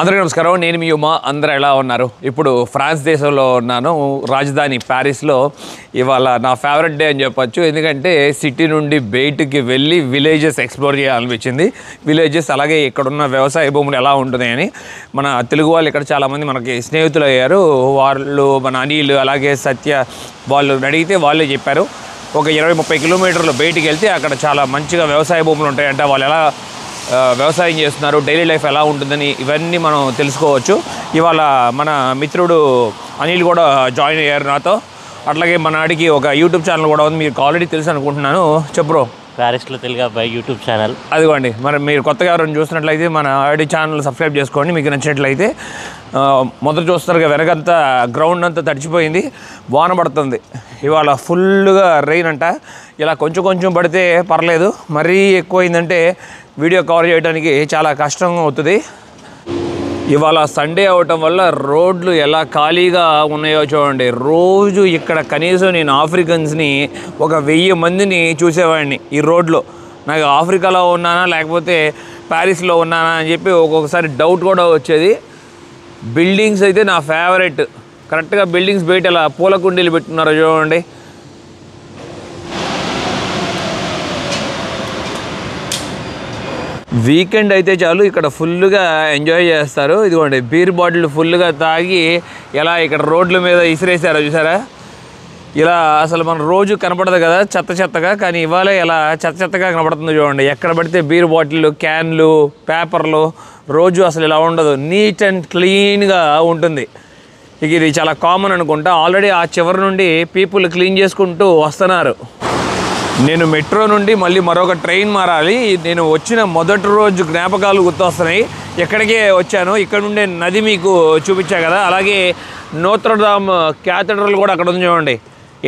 అందరికీ నమస్కారం. నేను మీ ఉమా. అందరూ ఎలా ఉన్నారు? ఇప్పుడు ఫ్రాన్స్ దేశంలో ఉన్నాను, రాజధాని ప్యారిస్లో. ఇవాళ నా ఫేవరెట్ డే అని చెప్పచ్చు. ఎందుకంటే సిటీ నుండి బయటికి వెళ్ళి విలేజెస్ ఎక్స్ప్లోర్ చేయాలనిపించింది. విలేజెస్ అలాగే ఇక్కడున్న వ్యవసాయ భూములు ఎలా ఉంటున్నాయని. మన తెలుగు వాళ్ళు ఇక్కడ చాలామంది మనకి స్నేహితులు అయ్యారు. వాళ్ళు మన అనిల్ అలాగే సత్య వాళ్ళు అడిగితే వాళ్ళే చెప్పారు. ఒక 20-30 కిలోమీటర్లు బయటికి వెళ్తే అక్కడ చాలా మంచిగా వ్యవసాయ భూములు ఉంటాయంట. వాళ్ళు ఎలా వ్యవసాయం చేస్తున్నారు, డైలీ లైఫ్ ఎలా ఉంటుందని ఇవన్నీ మనం తెలుసుకోవచ్చు. ఇవాళ మన మిత్రుడు అనిల్ కూడా జాయిన్ అయ్యారు నాతో. అట్లాగే మన ఆడికి ఒక యూట్యూబ్ ఛానల్ కూడా ఉంది, మీకు ఆల్రెడీ తెలుసు అనుకుంటున్నాను. చెప్పు. ప్యారిస్లో తెలుగు అబ్బాయి యూట్యూబ్ ఛానల్. అదిగోండి, మరి మీరు కొత్తగా ఎవరైనా చూస్తున్నట్లయితే మన ఆడి ఛానల్ సబ్స్క్రైబ్ చేసుకోండి. మీకు నచ్చినట్లయితే మొదట చూస్తారు వెనకంతా గ్రౌండ్ అంతా తడిచిపోయింది, వాన పడుతుంది. ఇవాళ ఫుల్గా రెయిన్ అంట. ఇలా కొంచెం కొంచెం పడితే పర్లేదు, మరీ ఎక్కువైందంటే వీడియో కవర్ చేయడానికి చాలా కష్టంగా అవుతుంది. ఇవాళ సండే అవటం వల్ల రోడ్లు ఎలా ఖాళీగా ఉన్నాయో చూడండి. రోజు ఇక్కడ కనీసం నేను ఆఫ్రికన్స్ని ఒక 1000 మందిని చూసేవాడిని ఈ రోడ్లో. నాకు ఆఫ్రికాలో ఉన్నానా లేకపోతే ప్యారిస్లో ఉన్నానా అని చెప్పి ఒక్కొక్కసారి డౌట్ కూడా వచ్చేది. బిల్డింగ్స్ అయితే నా ఫేవరెట్. కరెక్ట్గా బిల్డింగ్స్ బయట ఎలా పూల కుండీలు పెట్టుకున్నారో చూడండి. వీకెండ్ అయితే చాలు ఇక్కడ ఫుల్గా ఎంజాయ్ చేస్తారు. ఇదిగోండి, బీర్ బాటిల్ ఫుల్గా తాగి ఎలా ఇక్కడ రోడ్ల మీద ఇసిరేసారో చూసారా. ఇలా అసలు మన రోజు కనపడదు కదా చెత్తగా, కానీ ఇవాళ ఇలా చెత్తగా కనపడుతుంది చూడండి. ఎక్కడ పడితే బీర్ బాటిల్, క్యాన్లు, పేపర్లు, రోజు అసలు ఇలా ఉండదు. నీట్ అండ్ క్లీన్గా ఉంటుంది. ఇక ఇది చాలా కామన్ అనుకుంటా. ఆల్రెడీ ఆ చివరి నుండి పీపుల్ క్లీన్ చేసుకుంటూ వస్తున్నారు. నేను మెట్రో నుండి మళ్ళీ మరొక ట్రైన్ మారాలి. నేను వచ్చిన మొదటి రోజు జ్ఞాపకాలు గుర్తొస్తున్నాయి. ఎక్కడికే వచ్చాను, ఇక్కడ నుండే నది మీకు చూపించా కదా. అలాగే నోత్రడామ్ క్యాథడ్రల్ కూడా అక్కడ ఉంది చూడండి.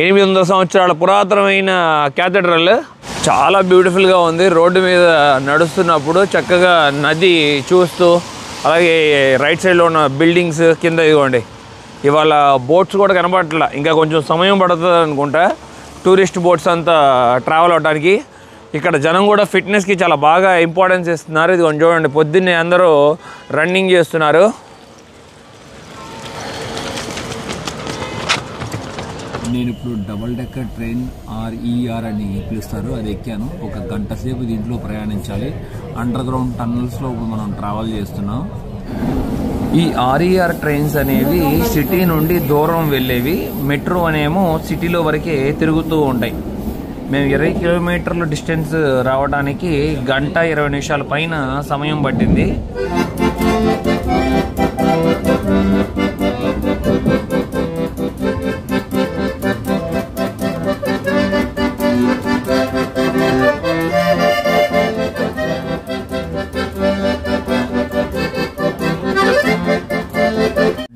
800 సంవత్సరాల పురాతనమైన క్యాథడ్రల్ చాలా బ్యూటిఫుల్గా ఉంది. రోడ్డు మీద నడుస్తున్నప్పుడు చక్కగా నది చూస్తూ, అలాగే రైట్ సైడ్లో ఉన్న బిల్డింగ్స్ కింద ఇదిగోండి. ఇవాళ బోట్స్ కూడా కనపడట్లా, ఇంకా కొంచెం సమయం పడుతుంది అనుకుంటా టూరిస్ట్ బోట్స్ అంతా ట్రావెల్ అవడానికి. ఇక్కడ జనం కూడా ఫిట్నెస్కి చాలా బాగా ఇంపార్టెన్స్ ఇస్తున్నారు. ఇది కొంచెం చూడండి, పొద్దున్నే అందరూ రన్నింగ్ చేస్తున్నారు. నేను ఇప్పుడు డబుల్ డెక్కర్ ట్రైన్ RER అని పిలుస్తారు, అది ఎక్కాను. ఒక గంట సేపు దీంట్లో ప్రయాణించాలి. అండర్ గ్రౌండ్ టన్నల్స్లో మనం ట్రావెల్ చేస్తున్నాం. ఈ RER ట్రైన్స్ అనేవి సిటీ నుండి దూరం వెళ్ళేవి. మెట్రో అనేమో సిటీలో వరకే తిరుగుతూ ఉంటాయి. మేము 20 కిలోమీటర్ల డిస్టెన్స్ రావడానికి 1 గంట 20 నిమిషాల పైన సమయం పట్టింది.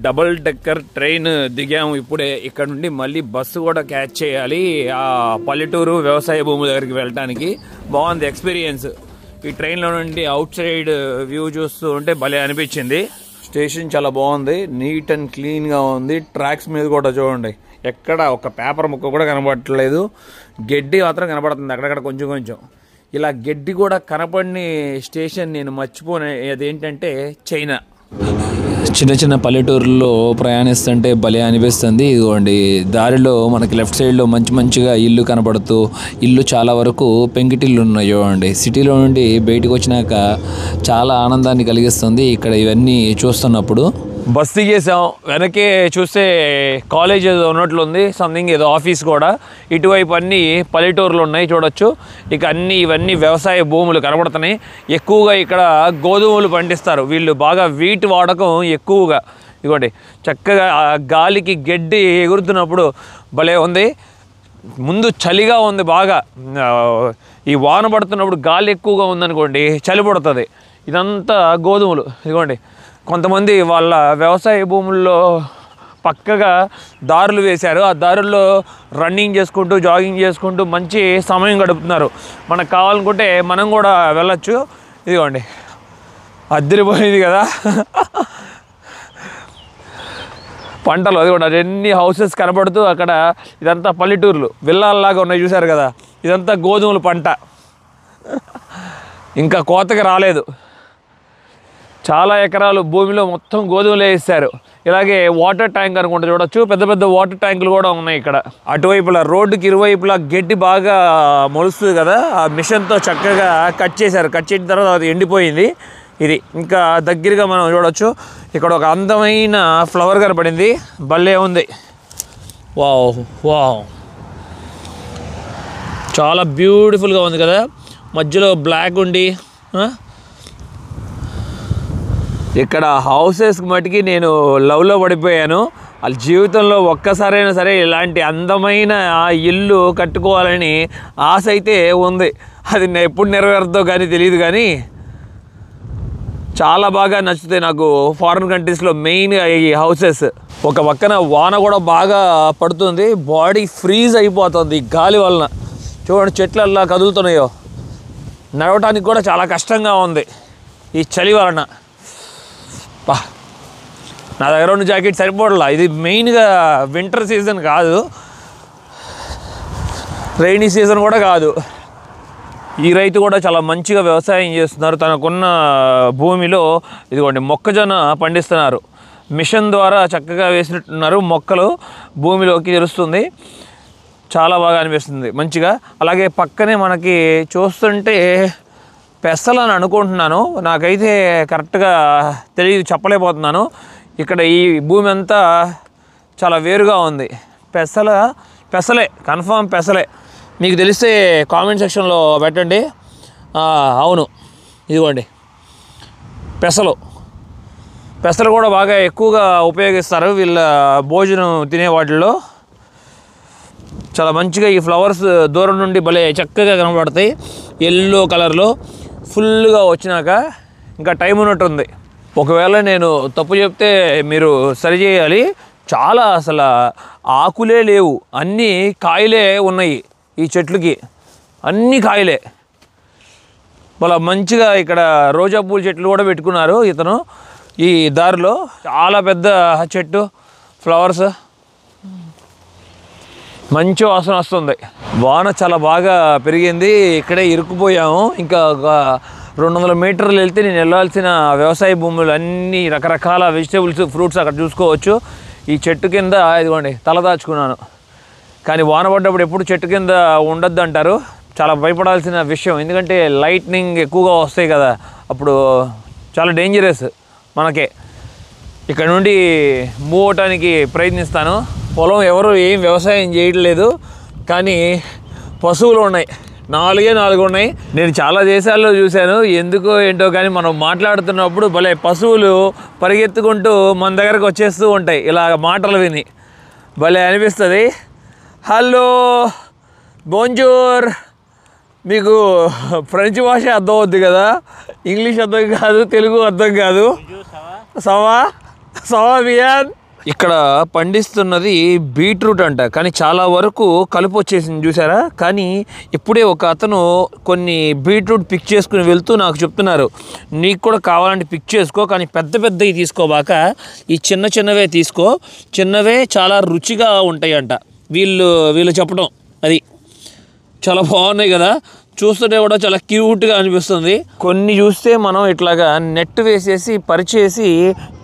డబుల్ డెక్కర్ ట్రైన్ దిగాము ఇప్పుడే. ఇక్కడ నుండి మళ్ళీ బస్సు కూడా క్యాచ్ చేయాలి ఆ పల్లెటూరు వ్యవసాయ భూముల దగ్గరికి వెళ్ళడానికి. బాగుంది ఎక్స్పీరియన్స్. ఈ ట్రైన్లో నుండి అవుట్ సైడ్ వ్యూ చూస్తూ ఉంటే భలే అనిపించింది. స్టేషన్ చాలా బాగుంది, నీట్ అండ్ క్లీన్గా ఉంది. ట్రాక్స్ మీద కూడా చూడండి, ఎక్కడ ఒక పేపర్ ముక్క కూడా కనపడట్లేదు. గడ్డి మాత్రం కనపడుతుంది అక్కడక్కడ కొంచెం కొంచెం. ఇలా గడ్డి కూడా కనపడని స్టేషన్ నేను మర్చిపోనే, అదేంటంటే చైనా. చిన్న చిన్న పల్లెటూరులో ప్రయాణిస్తుంటే భలే అనిపిస్తుంది. ఇదిగోండి, దారిలో మనకి లెఫ్ట్ సైడ్లో మంచిగా ఇల్లు కనపడుతూ, ఇల్లు చాలా వరకు పెంకిటిల్లు ఉన్నాయి చూడండి. సిటీలో నుండి బయటకు వచ్చినాక చాలా ఆనందాన్ని కలిగిస్తుంది ఇక్కడ ఇవన్నీ చూస్తున్నప్పుడు. బస్ దిగేసాం. వెనకే చూస్తే కాలేజ్ ఏదో ఉన్నట్లుంది, సంథింగ్ ఏదో ఆఫీస్ కూడా. ఇటువైపు అన్నీ పల్లెటూరులు ఉన్నాయి చూడొచ్చు. ఇక ఇవన్నీ వ్యవసాయ భూములు కనబడుతున్నాయి. ఎక్కువగా ఇక్కడ గోధుమలు పండిస్తారు వీళ్ళు, బాగా వీటి వాడకం ఎక్కువగా. ఇదిగోండి, చక్కగా గాలికి గడ్డి ఎగురుతున్నప్పుడు భలే ఉంది. ముందు చలిగా ఉంది బాగా. ఈ వాన పడుతున్నప్పుడు గాలి ఎక్కువగా ఉందనుకోండి, చలి పడుతుంది. ఇదంతా గోధుమలు. ఇదిగోండి, కొంతమంది వాళ్ళ వ్యవసాయ భూముల్లో పక్కగా దారులు వేశారు. ఆ దారుల్లో రన్నింగ్ చేసుకుంటూ, జాగింగ్ చేసుకుంటూ మంచి సమయం గడుపుతున్నారు. మనకు కావాలనుకుంటే మనం కూడా వెళ్ళచ్చు. ఇదిగోండి, అద్దరిపోయింది కదా పంటలు. అది కూడా ఎన్ని హౌసెస్ కనపడుతూ అక్కడ ఇదంతా పల్లెటూర్లు, విల్లాల్లాగా ఉన్నాయి చూశారు కదా. ఇదంతా గోధుమల పంట, ఇంకా కోతకి రాలేదు. చాలా ఎకరాలు భూమిలో మొత్తం గోధుమలు వేస్తారు. ఇలాగే వాటర్ ట్యాంక్ అనుకుంటా చూడొచ్చు, పెద్ద పెద్ద వాటర్ ట్యాంకులు కూడా ఉన్నాయి ఇక్కడ. అటువైపులా రోడ్డుకి ఇరువైపులా గడ్డి బాగా మొలుస్తుంది కదా, ఆ మిషన్తో చక్కగా కట్ చేశారు. కట్ చేసిన తర్వాత అది ఎండిపోయింది. ఇది ఇంకా దగ్గరగా మనం చూడొచ్చు. ఇక్కడ ఒక అందమైన ఫ్లవర్ కనపడింది, భలే ఉంది. వావ్ వావ్, చాలా బ్యూటిఫుల్గా ఉంది కదా. మధ్యలో బ్లాక్ ఉండి ఇక్కడ హౌసెస్కి మటుకి నేను లవ్లో పడిపోయాను. వాళ్ళ జీవితంలో ఒక్కసారైనా సరే ఇలాంటి అందమైన ఇల్లు కట్టుకోవాలని ఆశ అయితే ఉంది. అది ఎప్పుడు నెరవేరుతుందో కానీ తెలియదు, కానీ చాలా బాగా నచ్చుతాయి నాకు ఫారిన్ కంట్రీస్లో మెయిన్గా ఈ హౌసెస్. ఒక పక్కన వాన కూడా బాగా పడుతుంది, బాడీ ఫ్రీజ్ అయిపోతుంది గాలి వలన. చూడండి చెట్లు అలా కదులుతున్నాయో, నడవటానికి కూడా చాలా కష్టంగా ఉంది ఈ చలి వలన. నా దగ్గర ఉన్న జాకెట్ సరిపోవట్లా. ఇది మెయిన్గా వింటర్ సీజన్ కాదు, రైనీ సీజన్ కూడా కాదు. ఈ రైతు కూడా చాలా మంచిగా వ్యవసాయం చేస్తున్నారు. తనకున్న భూమిలో ఇదిగోండి మొక్కజొన్న పండిస్తున్నారు. మిషన్ ద్వారా చక్కగా వేసినట్టున్నారు, మొక్కలు భూమిలోకి తెలుస్తుంది. చాలా బాగా అనిపిస్తుంది మంచిగా. అలాగే పక్కనే మనకి చూస్తుంటే పెసలు అని అనుకుంటున్నాను, నాకైతే కరెక్ట్గా తెలియదు, చెప్పలేకపోతున్నాను. ఇక్కడ ఈ భూమి అంతా చాలా వేరుగా ఉంది. పెసలే కన్ఫామ్ పెసలే. మీకు తెలిస్తే కామెంట్ సెక్షన్లో పెట్టండి. అవును, ఇదిగోండి పెసలు కూడా బాగా ఎక్కువగా ఉపయోగిస్తారు వీళ్ళ భోజనం తినే వాటిల్లో. చాలా మంచిగా ఈ ఫ్లవర్స్ దూరం నుండి భలే చక్కగా కనబడతాయి. ఎల్లో కలర్లో ఫుల్గా వచ్చినాక ఇంకా టైం ఉన్నట్టుంది. ఒకవేళ నేను తప్పు చెప్తే మీరు సరిచేయాలి. చాలా అసలు ఆకులే లేవు, అన్నీ కాయలే ఉన్నాయి ఈ చెట్లకి, అన్నీ కాయలే. వాళ్ళ మంచిగా ఇక్కడ రోజా పూల చెట్లు కూడా పెట్టుకున్నారు ఇతను. ఈ దారిలో చాలా పెద్ద చెట్టు, ఫ్లవర్స్, మంచి వాసన వస్తుంది. వాన చాలా బాగా పెరిగింది, ఇక్కడే ఇరుక్కుపోయాము. ఇంకా ఒక 200 మీటర్లు వెళ్తే నేను వెళ్ళాల్సిన వ్యవసాయ భూములు అన్నీ రకరకాల వెజిటేబుల్స్, ఫ్రూట్స్ అక్కడ చూసుకోవచ్చు. ఈ చెట్టు కింద ఇదిగోండి తలదాచుకున్నాను. కానీ వాన పడ్డప్పుడు ఎప్పుడు చెట్టు కింద ఉండొద్దు అంటారు, చాలా భయపడాల్సిన విషయం. ఎందుకంటే లైట్నింగ్ ఎక్కువగా వస్తాయి కదా, అప్పుడు చాలా డేంజరస్ మనకే. ఇక్కడ నుండి మూవ్ అవటానికి ప్రయత్నిస్తాను. పొలం ఎవరు ఏం వ్యవసాయం చేయట్లేదు, కానీ పశువులు ఉన్నాయి, 4 ఉన్నాయి. నేను చాలా దేశాల్లో చూశాను, ఎందుకో ఏంటో కానీ మనం మాట్లాడుతున్నప్పుడు భలే పశువులు పరిగెత్తుకుంటూ మన దగ్గరకు వచ్చేస్తూ ఉంటాయి. ఇలా మాటలు విని భలే అనిపిస్తుంది. హలో, బోంజూర్. మీకు ఫ్రెంచ్ భాష అర్థం అవుద్ది కదా, ఇంగ్లీష్ అర్థం కాదు, తెలుగు అర్థం కాదు. సవా బియాన్. ఇక్కడ పండిస్తున్నది బీట్రూట్ అంట, కానీ చాలా వరకు కలుపు వచ్చేసింది చూసారా. కానీ ఇప్పుడే ఒక అతను కొన్ని బీట్రూట్ పిక్ చేసుకుని వెళ్తూ నాకు చెప్తున్నారు, నీకు కూడా కావాలంటే పిక్ చేసుకో, కానీ పెద్ద పెద్దవి తీసుకోబాక ఈ చిన్నవే తీసుకో, చిన్నవే చాలా రుచిగా ఉంటాయి అంట వీళ్ళు చెప్పడం. అది చాలా బాగున్నాయి కదా, చూస్తుంటే కూడా చాలా క్యూట్గా అనిపిస్తుంది. కొన్ని చూస్తే మనం ఇట్లాగా నెట్ వేసేసి పరిచేసి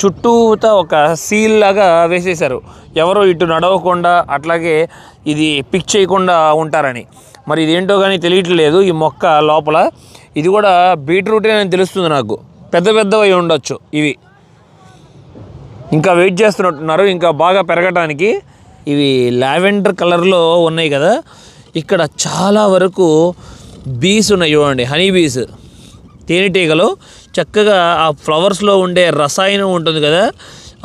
చుట్టూతా ఒక సీల్ లాగా వేసేసారు, ఎవరో ఇటు నడవకుండా అట్లాగే ఇది పిక్ చేయకుండా ఉంటారని. మరి ఇదేంటో కానీ తెలియట్లేదు ఈ మొక్క లోపల. ఇది కూడా బీట్రూటే అని తెలుస్తుంది నాకు, పెద్దవి ఉండొచ్చు ఇవి. ఇంకా వెయిట్ చేస్తున్నట్టున్నారు ఇంకా బాగా పెరగటానికి. ఇవి లావెండర్ కలర్లో ఉన్నాయి కదా. ఇక్కడ చాలా వరకు బీస్ ఉన్నాయి చూడండి, హనీ బీస్, తేనెటీగలు. చక్కగా ఆ ఫ్లవర్స్లో ఉండే రసాయనం ఉంటుంది కదా,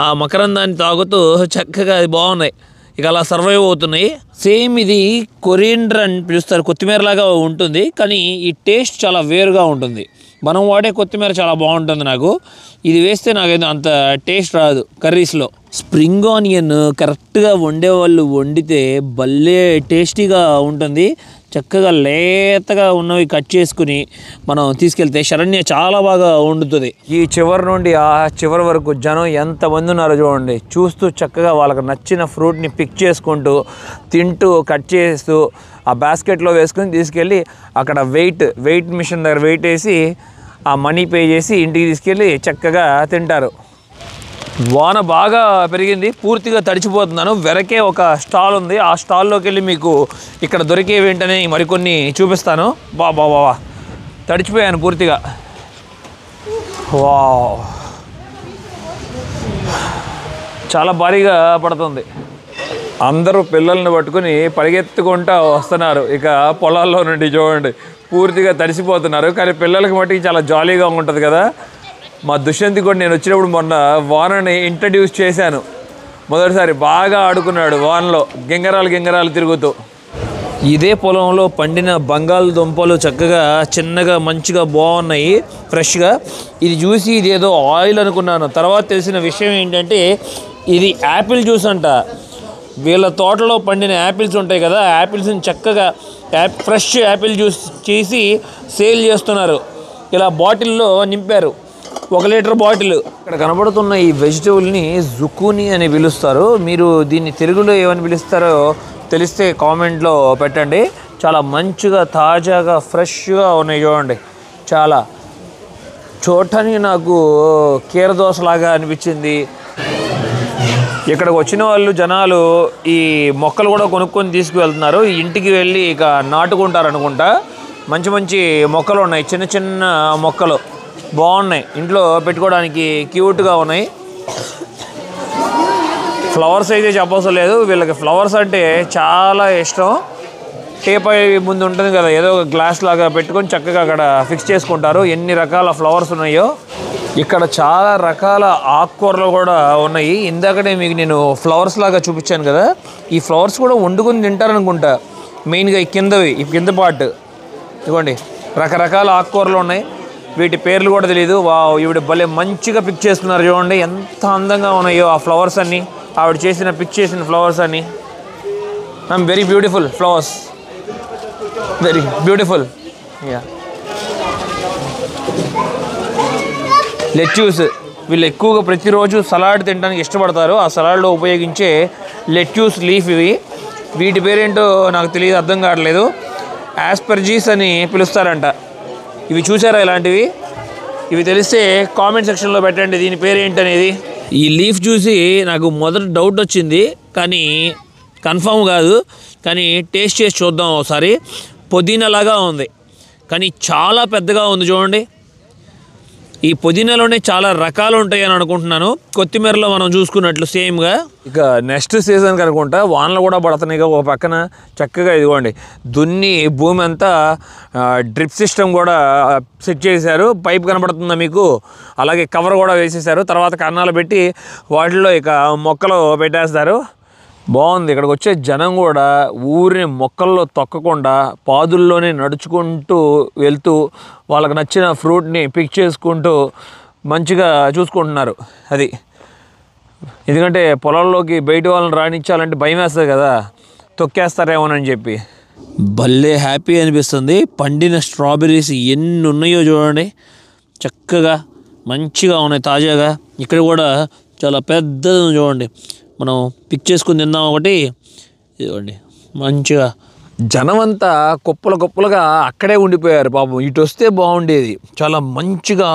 ఆ మకరందాన్ని తాగుతూ చక్కగా అది బాగున్నాయి. ఇక అలా సర్వైవ్ అవుతున్నాయి. సేమ్ ఇది కొరియండర్ అని పిలుస్తారు, కొత్తిమీర లాగా ఉంటుంది, కానీ ఈ టేస్ట్ చాలా వేరుగా ఉంటుంది. మనం వాడే కొత్తిమీర చాలా బాగుంటుంది నాకు, ఇది వేస్తే నాకైతే అంత టేస్ట్ రాదు కర్రీస్లో. స్ప్రింగ్ ఆనియన్ కరెక్ట్గా వండేవాళ్ళు వండితే భలే టేస్టీగా ఉంటుంది. చక్కగా లేతగా ఉన్నవి కట్ చేసుకుని మనం తీసుకెళ్తే శరణ్య చాలా బాగా వండుతుంది. ఈ చివరి నుండి ఆ చివరి వరకు జనం ఎంతమంది ఉన్నారో చూడండి, చూస్తూ చక్కగా వాళ్ళకి నచ్చిన ఫ్రూట్ని పిక్ చేసుకుంటూ తింటూ కట్ చేస్తూ ఆ బాస్కెట్లో వేసుకుని తీసుకెళ్ళి అక్కడ వెయిట్ మిషన్ దగ్గర వెయిట్ వేసి ఆ మనీ పే చేసి ఇంటికి తీసుకెళ్ళి చక్కగా తింటారు. వాన బాగా పెరిగింది, పూర్తిగా తడిచిపోతున్నాను. వెనకే ఒక స్టాల్ ఉంది, ఆ స్టాల్లోకి వెళ్ళి మీకు ఇక్కడ దొరికేవి ఏంటనే మరికొన్ని చూపిస్తాను. బాబా తడిచిపోయాను పూర్తిగా. వావ్, చాలా భారీగా పడుతుంది. అందరూ పిల్లల్ని పట్టుకుని పరిగెత్తుకుంటూ వస్తున్నారు. ఇక పొలాల్లో నుండి చూడండి, పూర్తిగా తడిసిపోతున్నారు. కానీ పిల్లలకి మట్టికి చాలా జాలీగా ఉంటుంది కదా. మా దుష్యంతి కూడా నేను వచ్చినప్పుడు మొన్న వానని ఇంట్రడ్యూస్ చేశాను. మొదటిసారి బాగా ఆడుకున్నాడు వానలో, గింగరాలు తిరుగుతూ. ఇదే పొలంలో పండిన బంగాళదుంపలు చక్కగా చిన్నగా మంచిగా బాగున్నాయి, ఫ్రెష్గా. ఇది చూసి ఇదేదో ఆయిల్ అనుకున్నాను. తర్వాత తెలిసిన విషయం ఏంటంటే ఇది యాపిల్ జ్యూస్ అంట. వీళ్ళ తోటలో పండిన యాపిల్స్ ఉంటాయి కదా, యాపిల్స్ని చక్కగా ఫ్రెష్ యాపిల్ జ్యూస్ చేసి సేల్ చేస్తున్నారు. ఇలా బాటిల్లో నింపారు, 1 లీటర్ బాటిల్. ఇక్కడ కనబడుతున్న ఈ వెజిటబుల్ని జుకూని అని పిలుస్తారు. మీరు దీన్ని తెలుగులో ఏమని పిలుస్తారో తెలిస్తే కామెంట్లో పెట్టండి. చాలా మంచిగా తాజాగా ఫ్రెష్గా ఉన్నాయి చూడండి. చాలా చూడటానికి నాకు కీరదోసలాగా అనిపించింది. ఇక్కడికి వచ్చిన వాళ్ళు జనాలు ఈ మొక్కలు కూడా కొనుక్కొని తీసుకువెళ్తున్నారు. ఇంటికి వెళ్ళి ఇక నాటుకుంటారు అనుకుంటా. మంచి మొక్కలు ఉన్నాయి, చిన్న మొక్కలు బాగున్నాయి, ఇంట్లో పెట్టుకోవడానికి క్యూట్గా ఉన్నాయి. ఫ్లవర్స్ అయితే చెప్పవసరం లేదు, వీళ్ళకి ఫ్లవర్స్ అంటే చాలా ఇష్టం. టేపై ముందు ఉంటుంది కదా, ఏదో ఒక గ్లాస్ లాగా పెట్టుకొని చక్కగా అక్కడ ఫిక్స్ చేసుకుంటారు. ఎన్ని రకాల ఫ్లవర్స్ ఉన్నాయో. ఇక్కడ చాలా రకాల ఆకుకూరలు కూడా ఉన్నాయి. ఇందాకనే మీకు నేను ఫ్లవర్స్ లాగా చూపించాను కదా, ఈ ఫ్లవర్స్ కూడా వండుకొని తింటారనుకుంటా. మెయిన్గా ఈ కింద పార్ట్ ఇవ్వండి. రకరకాల ఆకుకూరలు ఉన్నాయి, వీటి పేర్లు కూడా తెలియదు. ఈవిడ భలే మంచిగా పిక్ చేస్తున్నారు చూడండి, ఎంత అందంగా ఉన్నాయో ఆ ఫ్లవర్స్ అన్నీ. ఆవిడ పిక్ చేసిన ఫ్లవర్స్ అన్నీ very beautiful flowers, very beautiful. Lettuce వీళ్ళు ఎక్కువగా ప్రతిరోజు సలాడ్ తినడానికి ఇష్టపడతారు. ఆ సలాడ్లో ఉపయోగించే లెట్యూస్ లీఫ్ ఇవి. వీటి పేరేంటో నాకు తెలియదు, అర్థం కావట్లేదు. ఆస్పర్జీస్ అని పిలుస్తారంట. ఇవి చూసారా ఇలాంటివి? ఇవి తెలిస్తే కామెంట్ సెక్షన్లో పెట్టండి దీని పేరేంటి అనేది. ఈ లీఫ్ చూసి నాకు మొదట డౌట్ వచ్చింది, కానీ కన్ఫర్మ్ కాదు. కానీ టేస్ట్ చేసి చూద్దాం ఒకసారి. పుదీనాలాగా ఉంది, కానీ చాలా పెద్దగా ఉంది చూడండి. ఈ పుదీనాలోనే చాలా రకాలు ఉంటాయి అని అనుకుంటున్నాను, కొత్తిమీరలో మనం చూసుకున్నట్లు సేమ్గా. ఇక నెక్స్ట్ సీజన్కి అనుకుంటా వానలు కూడా పడుతున్నాయి. ఒక పక్కన చక్కగా ఇదిగోండి దున్ని భూమి అంతా డ్రిప్ సిస్టమ్ కూడా సెట్ చేశారు. పైప్ కనబడుతుందా మీకు? అలాగే కవర్ కూడా వేసేసారు. తర్వాత కన్నాలు పెట్టి వాటిల్లో ఇక మొక్కలు పెట్టేస్తారు. బాగుంది. ఇక్కడికి వచ్చే జనం కూడా ఊరిని మొక్కల్లో తొక్కకుండా పాదుల్లోనే నడుచుకుంటూ వెళ్తూ వాళ్ళకి నచ్చిన ఫ్రూట్ని పిక్ చేసుకుంటూ మంచిగా చూసుకుంటున్నారు. అది ఎందుకంటే పొలాల్లోకి బయట వాళ్ళని రాణించాలంటే భయం వేస్తుంది కదా, తొక్కేస్తారేమోనని చెప్పి. భలే హ్యాపీ అనిపిస్తుంది. పండిన స్ట్రాబెర్రీస్ ఎన్ని ఉన్నాయో చూడండి, చక్కగా మంచిగా ఉన్నాయి తాజాగా. ఇక్కడ కూడా చాలా పెద్దది చూడండి, మనం పిక్ చేసుకుని తిందాం ఒకటి. ఇదిగోండి మంచిగా జనమంతా కుప్పలుగా అక్కడే ఉండిపోయారు పాపం. ఇటు వస్తే బాగుండేది. చాలా మంచిగా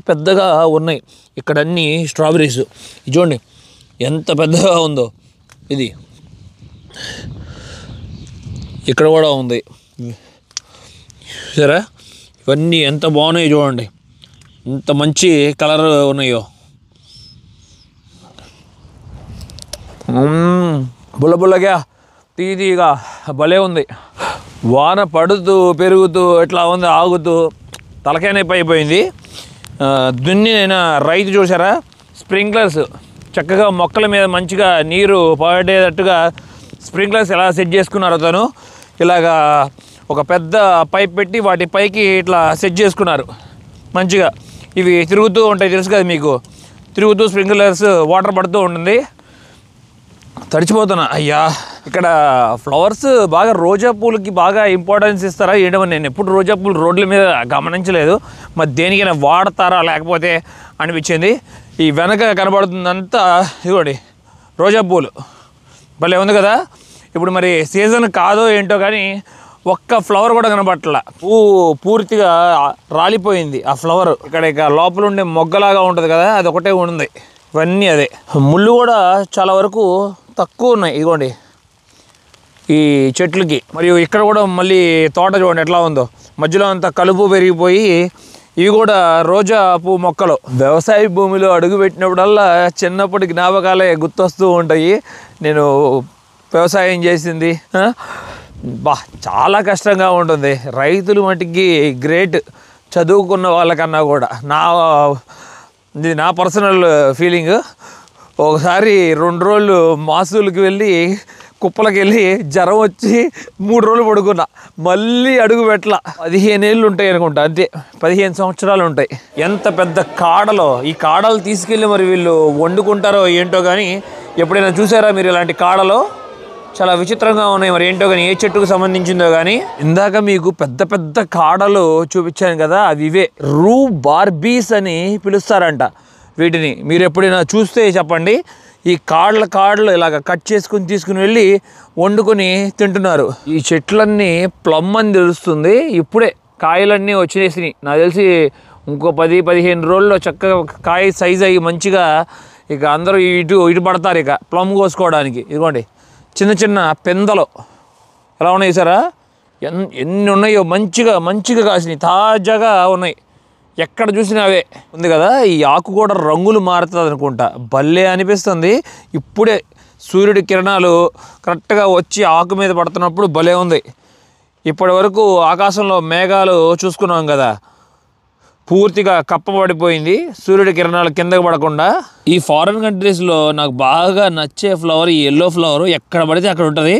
పెద్దగా ఉన్నాయి ఇక్కడ అన్ని స్ట్రాబెర్రీస్. చూడండి ఎంత పెద్దగా ఉందో. ఇది ఇక్కడ కూడా ఉంది సరే. ఇవన్నీ ఎంత బాగున్నాయి చూడండి, ఎంత మంచి కలర్ ఉన్నాయో. బుల్లగా తీగా భలే ఉంది. వాన పడుతూ పెరుగుతూ ఇట్లా ఉంది, ఆగుతూ తలకాయ నొప్పి అయిపోయింది. దున్నిన రైతు చూసారా, స్ప్రింక్లర్స్ చక్కగా మొక్కల మీద మంచిగా నీరు పడేటట్టుగా స్ప్రింక్లర్స్ ఎలా సెట్ చేసుకున్నారో తను. ఇలాగా ఒక పెద్ద పైప్ పెట్టి వాటి పైకి ఇట్లా సెట్ చేసుకున్నారు మంచిగా. ఇవి తిరుగుతూ ఉంటాయి తెలుసు కదా మీకు, తిరుగుతూ స్ప్రింక్లర్స్ వాటర్ పడుతూ ఉంటుంది. తడిచిపోతున్నా అయ్యా. ఇక్కడ ఫ్లవర్స్ బాగా రోజా పూలకి బాగా ఇంపార్టెన్స్ ఇస్తారా ఏంటో, నేను ఎప్పుడు రోజా పూలు రోడ్ల మీద గమనించలేదు. మరి దేనికైనా వాడతారా లేకపోతే అనిపించింది. ఈ వెనక కనబడుతుందంతా ఇదిగోండి రోజా పూలు, భలే ఉంది కదా. ఇప్పుడు మరి సీజన్ కాదో ఏంటో కానీ ఒక్క ఫ్లవర్ కూడా కనబట్టల. పూర్తిగా రాలిపోయింది ఆ ఫ్లవర్. ఇక లోపల ఉండే మొగ్గలాగా ఉంటుంది కదా, అది ఒకటే ఉంది. ఇవన్నీ అదే. ముళ్ళు కూడా చాలా వరకు తక్కువ ఉన్నాయి ఇదిగోండి ఈ చెట్లకి. మరియు ఇక్కడ కూడా మళ్ళీ తోట చూడండి ఎట్లా ఉందో, మధ్యలో అంతా కలుపు పెరిగిపోయి ఇవి కూడా రోజా పువ్వు మొక్కలు. వ్యవసాయ భూమిలో అడుగు పెట్టినప్పుడల్లా చిన్నప్పటి జ్ఞాపకాలే గుర్తొస్తూ ఉంటాయి. నేను వ్యవసాయం చేసింది చాలా కష్టంగా ఉంటుంది. రైతులు మటుకి గ్రేట్, చదువుకున్న వాళ్ళకన్నా కూడా. ఇది నా పర్సనల్ ఫీలింగ్. ఒకసారి 2 రోజులు మాసూలుకి వెళ్ళి కుప్పలకి వెళ్ళి జ్వరం వచ్చి 3 రోజులు పడుకున్నా. మళ్ళీ అడుగు పెట్టల. 15 ఏళ్ళు ఉంటాయి అనుకుంటా, అంతే 15 సంవత్సరాలు ఉంటాయి. ఎంత పెద్ద కాడలో. ఈ కాడలు తీసుకెళ్ళి మరి వీళ్ళు వండుకుంటారో ఏంటో కానీ, ఎప్పుడైనా చూసారా మీరు ఇలాంటి కాడలో? చాలా విచిత్రంగా ఉన్నాయి. మరి ఏంటో కానీ, ఏ చెట్టుకు సంబంధించిందో కానీ. ఇందాక మీకు పెద్ద పెద్ద కాడలు చూపించాను కదా, అవి ఇవే రూ బార్బీస్ అని పిలుస్తారంట వీటిని. మీరు ఎప్పుడైనా చూస్తే చెప్పండి. ఈ కాడలు ఇలాగ కట్ చేసుకుని తీసుకుని వెళ్ళి వండుకొని తింటున్నారు. ఈ చెట్లన్నీ ప్లమ్ అని తెలుస్తుంది. ఇప్పుడే కాయలన్నీ వచ్చేసినాయి. నాకు తెలిసి ఇంకో 10-15 రోజుల్లో చక్కగా కాయ సైజ్ అయ్యి మంచిగా ఇక అందరూ ఇటు పడతారు ఇక ప్లమ్ కోసుకోవడానికి. ఇదిగోండి చిన్న చిన్న పెందలు ఎలా ఉన్నాయి సారా, ఎన్ని ఉన్నాయో. మంచిగా కాసినాయి, తాజాగా ఉన్నాయి. ఎక్కడ చూసినా అవే ఉంది కదా. ఈ ఆకు కూడా రంగులు మారుతుంది అనుకుంటా, భలే అనిపిస్తుంది. ఇప్పుడే సూర్యుడి కిరణాలు కరెక్ట్గా వచ్చి ఆకు మీద పడుతున్నప్పుడు భలే ఉంది. ఇప్పటి వరకు ఆకాశంలో మేఘాలు చూసుకున్నాం కదా, పూర్తిగా కప్పబడిపోయింది సూర్యుడి కిరణాలు కిందకు పడకుండా. ఈ ఫారిన్ కంట్రీస్లో నాకు బాగా నచ్చే ఫ్లవర్ ఈ ఎల్లో ఫ్లవర్. ఎక్కడ పడితే అక్కడ ఉంటుంది.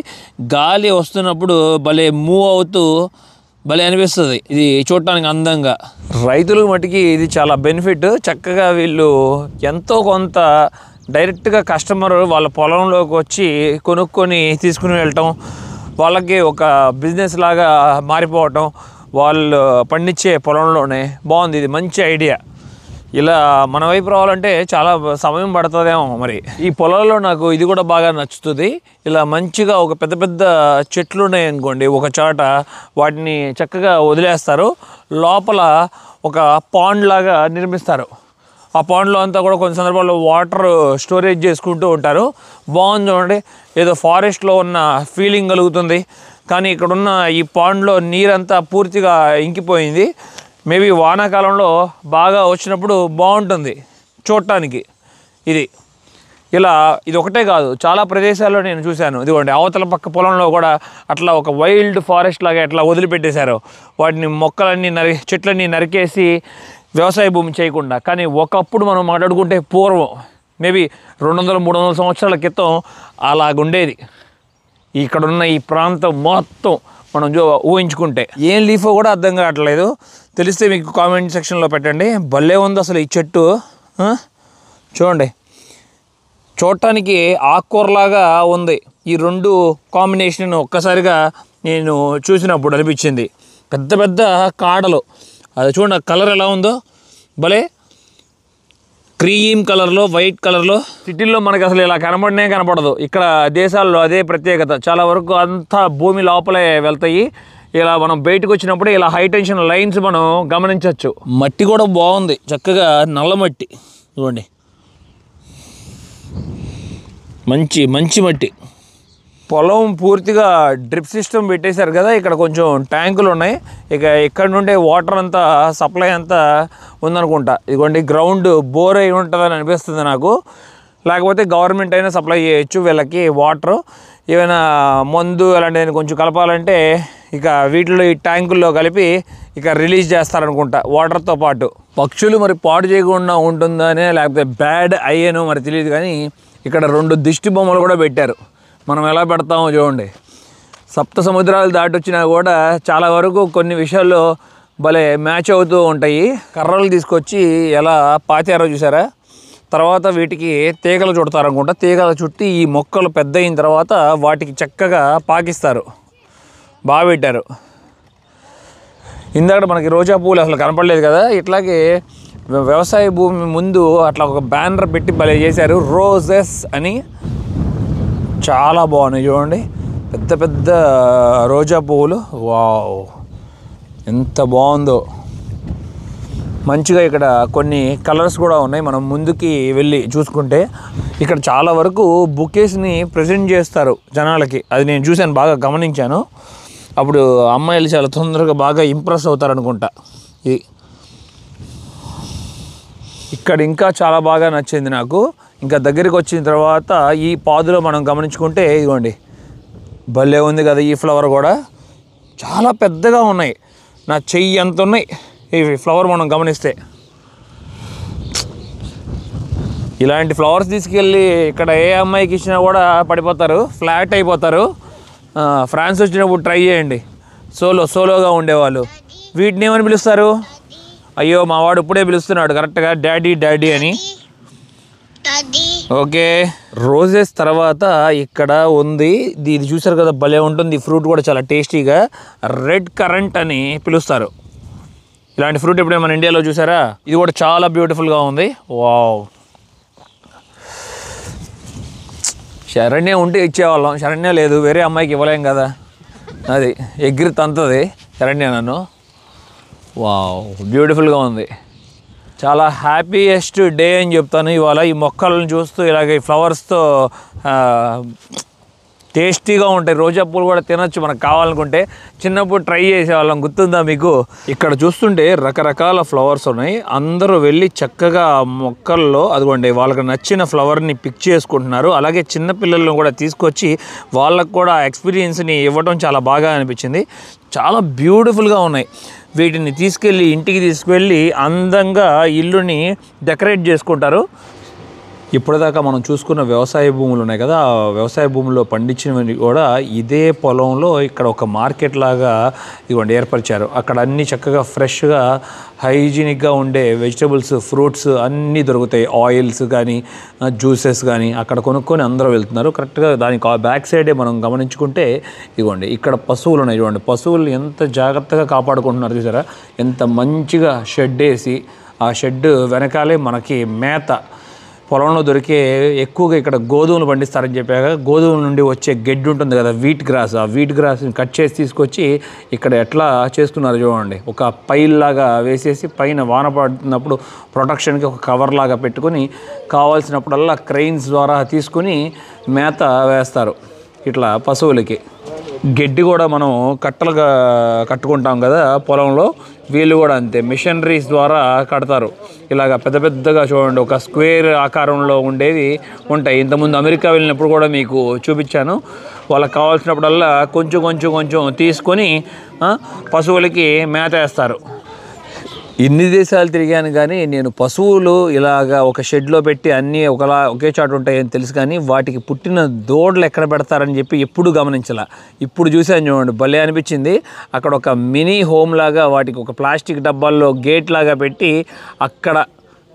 గాలి వస్తున్నప్పుడు భలే మూవ్ అవుతూ భలే అనిపిస్తుంది. ఇది చూడటానికి అందంగా. రైతులకు మటుకి ఇది చాలా బెనిఫిట్. చక్కగా వీళ్ళు ఎంతో కొంత డైరెక్ట్గా కస్టమర్ వాళ్ళ పొలంలోకి వచ్చి కొనుక్కొని తీసుకుని వెళ్ళటం, వాళ్ళకి ఒక బిజినెస్ లాగా మారిపోవటం వాళ్ళు పండించే పొలంలోనే. బాగుంది, ఇది మంచి ఐడియా. ఇలా మన వైపు రావాలంటే చాలా సమయం పడుతుందేమో మరి. ఈ పొలాల్లో నాకు ఇది కూడా బాగా నచ్చుతుంది. ఇలా మంచిగా ఒక పెద్ద పెద్ద చెట్లు ఉన్నాయనుకోండి ఒక చోట, వాటిని చక్కగా వదిలేస్తారు. లోపల ఒక పాండ్ లాగా నిర్మిస్తారు. ఆ పాండ్లో అంతా కూడా కొన్ని సందర్భాల్లో వాటర్ స్టోరేజ్ చేసుకుంటూ ఉంటారు. బాగుంది చూడండి, ఏదో ఫారెస్ట్లో ఉన్న ఫీలింగ్ కలుగుతుంది. కానీ ఇక్కడున్న ఈ పాండ్లో నీరంతా పూర్తిగా ఇంకిపోయింది. మేబీ వానాకాలంలో బాగా వచ్చినప్పుడు బాగుంటుంది చూడటానికి. ఇది ఒకటే కాదు, చాలా ప్రదేశాల్లో నేను చూశాను. ఇదిగోండి అవతల పక్క పొలంలో కూడా అట్లా ఒక వైల్డ్ ఫారెస్ట్ లాగా ఎట్లా వదిలిపెట్టేశారు. వాటిని చెట్లన్నీ నరికేసి వ్యవసాయ భూమి చేయకుండా. కానీ ఒకప్పుడు మనం మాట్లాడుకుంటే పూర్వం మేబీ 200-300 సంవత్సరాల క్రితం అలాగుండేది. ఇక్కడున్న ఈ ప్రాంతం మొత్తం మనం ఊహించుకుంటే. ఏం లీఫో కూడా అర్థం కావట్లేదు. తెలిస్తే మీకు కామెంట్ సెక్షన్లో పెట్టండి. భలే ఉంది అసలు ఈ చెట్టు. చూడండి, చూడటానికి ఆకుకూరలాగా ఉంది. ఈ 2 కాంబినేషన్ ఒక్కసారిగా నేను చూసినప్పుడు అనిపించింది. పెద్ద పెద్ద కాడలు, అది చూడండి కలర్ ఎలా ఉందో, భలే క్రీమ్ కలర్లో, వైట్ కలర్లో. సిటీల్లో మనకి అసలు ఇలా కనపడదు. ఇక్కడ దేశాల్లో అదే ప్రత్యేకత. చాలా వరకు అంతా భూమి లోపలే వెళ్తాయి. ఇలా మనం బయటకు వచ్చినప్పుడు ఇలా హై టెన్షన్ లైన్స్ మనం గమనించవచ్చు. మట్టి కూడా బాగుంది, చక్కగా నల్ల మట్టి. చూడండి, మంచి మట్టి. పొలం పూర్తిగా డ్రిప్ సిస్టమ్ పెట్టేశారు కదా. ఇక్కడ కొంచెం ట్యాంకులు ఉన్నాయి. ఇక ఇక్కడ నుండే వాటర్ అంతా సప్లై అంతా ఉందనుకుంటా. ఇదిగోండి గ్రౌండ్ బోర్ అయి ఉంటుందని అనిపిస్తుంది నాకు. లేకపోతే గవర్నమెంట్ అయినా సప్లై చేయొచ్చు వీళ్ళకి వాటరు. ఏమైనా మందు అలాంటిది కొంచెం కలపాలంటే ఇక వీటిలో ఈ ట్యాంకుల్లో కలిపి ఇక రిలీజ్ చేస్తారనుకుంటా వాటర్తో పాటు. పక్షులు మరి పాడు చేయకుండా ఉంటుందనే లేకపోతే బ్యాడ్ అయ్యేనో మరి తెలియదు. కానీ ఇక్కడ 2 దిష్టి బొమ్మలు కూడా పెట్టారు. మనం ఎలా పెడతామో చూడండి. సప్త సముద్రాలు దాటొచ్చినా కూడా చాలా వరకు కొన్ని విషయాల్లో భలే మ్యాచ్ అవుతూ ఉంటాయి. కర్రలు తీసుకొచ్చి ఎలా పాతారో చూసారా. తర్వాత వీటికి తీగలు చుడతారనుకుంటా. తీగలు చుట్టి ఈ మొక్కలు పెద్ద అయిన తర్వాత వాటికి చక్కగా పాకిస్తారు. బాగా పెట్టారు. ఇందాక మనకి రోజా పువ్వులు అసలు కనపడలేదు కదా. ఇట్లాగే వ్యవసాయ భూమి ముందు అట్లా ఒక బ్యానర్ పెట్టి భలే చేశారు, రోజెస్ అని. చాలా బాగున్నాయి చూడండి. పెద్ద పెద్ద రోజా పువ్వులు. వావ్, ఎంత బాగుందో. మంచిగా ఇక్కడ కొన్ని కలర్స్ కూడా ఉన్నాయి. మనం ముందుకి వెళ్ళి చూసుకుంటే ఇక్కడ చాలా వరకు బుకేస్ని ప్రజెంట్ చేస్తారు జనాలకి. అది నేను చూశాను, బాగా గమనించాను. అప్పుడు అమ్మాయిలు చాలా తొందరగా బాగా ఇంప్రెస్ అవుతారు అనుకుంటా. ఇది ఇక్కడ ఇంకా చాలా బాగా నచ్చింది నాకు. ఇంకా దగ్గరికి వచ్చిన తర్వాత ఈ పాదులో మనం గమనించుకుంటే ఇదిగోండి, భలే ఉంది కదా. ఈ ఫ్లవర్ కూడా చాలా పెద్దగా ఉన్నాయి, నా చెయ్యి ఎంత ఉన్నాయి ఈ ఫ్లవర్ మనం గమనిస్తే. ఇలాంటి ఫ్లవర్స్ తీసుకెళ్ళి ఇక్కడ ఏ అమ్మాయికి ఇచ్చినా కూడా పడిపోతారు, ఫ్లాట్ అయిపోతారు. ఫ్రాన్స్ వచ్చినప్పుడు ట్రై చేయండి. సోలోగా ఉండేవాళ్ళు వీటిని ఏమని పిలుస్తారు? అయ్యో మా వాడు ఇప్పుడే పిలుస్తున్నాడు కరెక్ట్గా, డాడీ అని. ఓకే, రోజెస్ తర్వాత ఇక్కడ ఉంది, ఇది చూసారు కదా, భలే ఉంటుంది. ఫ్రూట్ కూడా చాలా టేస్టీగా రెడ్ కరెంట్ అని పిలుస్తారు. ఇలాంటి ఫ్రూట్ ఎప్పుడైనా మన ఇండియాలో చూసారా? ఇది కూడా చాలా బ్యూటిఫుల్గా ఉంది. వావ్, శరణ్య ఉంటే ఇచ్చేవాళ్ళం, శరణ్య లేదు, వేరే అమ్మాయికి ఇవ్వలేం కదా, అది ఎగిరి తంతది శరణ్య నన్ను. వావ్, బ్యూటిఫుల్గా ఉంది. చాలా హ్యాపీయెస్ట్ డే అని చెప్తాను ఇవాళ. ఈ మొక్కలను చూస్తూ ఇలాగ ఈ ఫ్లవర్స్తో టేస్టీగా ఉంటాయి. రోజా పూలు కూడా తినొచ్చు మనకు కావాలనుకుంటే. చిన్నప్పుడు ట్రై చేసేవాళ్ళం, గుర్తుందా మీకు? ఇక్కడ చూస్తుంటే రకరకాల ఫ్లవర్స్ ఉన్నాయి. అందరూ వెళ్ళి చక్కగా మొక్కల్లో అదిగోండి వాళ్ళకి నచ్చిన ఫ్లవర్ని పిక్ చేసుకుంటున్నారు. అలాగే చిన్నపిల్లలను కూడా తీసుకొచ్చి వాళ్ళకు కూడా ఎక్స్పీరియన్స్ని ఇవ్వడం చాలా బాగా అనిపించింది. చాలా బ్యూటిఫుల్గా ఉన్నాయి. వీటిని తీసుకెళ్ళి ఇంటికి తీసుకువెళ్ళి అందంగా ఇల్లుని డెకరేట్ చేసుకుంటారు. ఇప్పటిదాకా మనం చూసుకున్న వ్యవసాయ భూములు ఉన్నాయి కదా, ఆ వ్యవసాయ భూముల్లో పండించినవి కూడా ఇదే పొలంలో ఇక్కడ ఒక మార్కెట్ లాగా ఇదిగోండి ఏర్పరిచారు. అక్కడ అన్నీ చక్కగా ఫ్రెష్గా హైజీనిక్గా ఉండే వెజిటబుల్స్, ఫ్రూట్స్ అన్నీ దొరుకుతాయి. ఆయిల్స్ కానీ జ్యూసెస్ కానీ అక్కడ కొనుక్కొని అందరూ వెళ్తున్నారు. కరెక్ట్గా దానికి బ్యాక్ సైడే మనం గమనించుకుంటే ఇదిగోండి ఇక్కడ పశువులు ఉన్నాయి. చూడండి పశువులు ఎంత జాగ్రత్తగా కాపాడుకుంటున్నారు చూసారా, ఎంత మంచిగా షెడ్ వేసి, ఆ షెడ్ వెనకాలే మనకి మేత పొలంలో దొరికే ఎక్కువగా ఇక్కడ గోధుమలు పండిస్తారని చెప్పాక గోధుమల నుండి వచ్చే గడ్డి ఉంటుంది కదా, వీట్ గ్రాస్, ఆ వీట్ గ్రాస్ని కట్ చేసి తీసుకొచ్చి ఇక్కడ ఎట్లా చేస్తున్నారు చూడండి. ఒక పైల్ లాగా వేసేసి పైన వాన పడుతున్నప్పుడు ప్రొటెక్షన్కి ఒక కవర్ లాగా పెట్టుకొని కావాల్సినప్పుడల్లా క్రెయిన్స్ ద్వారా తీసుకుని మేత వేస్తారు ఇట్లా పశువులకి. గడ్డి కూడా మనం కట్టలుగా కట్టుకుంటాం కదా పొలంలో, వీళ్ళు కూడా అంతే మిషనరీస్ ద్వారా కడతారు. ఇలాగ పెద్ద పెద్దగా చూడండి, ఒక స్క్వేర్ ఆకారంలో ఉండేవి ఉంటాయి. ఇంతకుముందు అమెరికా వెళ్ళినప్పుడు కూడా మీకు చూపించాను. వాళ్ళకి కావాల్సినప్పుడల్లా కొంచెం తీసుకొని పశువులకి మేత వేస్తారు. ఇన్ని దేశాలు తిరిగాను కానీ నేను పశువులు ఇలాగా ఒక షెడ్లో పెట్టి అన్నీ ఒకే చాటు ఉంటాయని తెలుసు, కానీ వాటికి పుట్టిన దూడలు ఎక్కడ పెడతారని చెప్పి ఎప్పుడు గమనించాల. ఇప్పుడు చూసాను చూడండి, భలే అనిపించింది. అక్కడ ఒక మినీ హోమ్ లాగా వాటికి ఒక ప్లాస్టిక్ డబ్బాల్లో గేట్ లాగా పెట్టి అక్కడ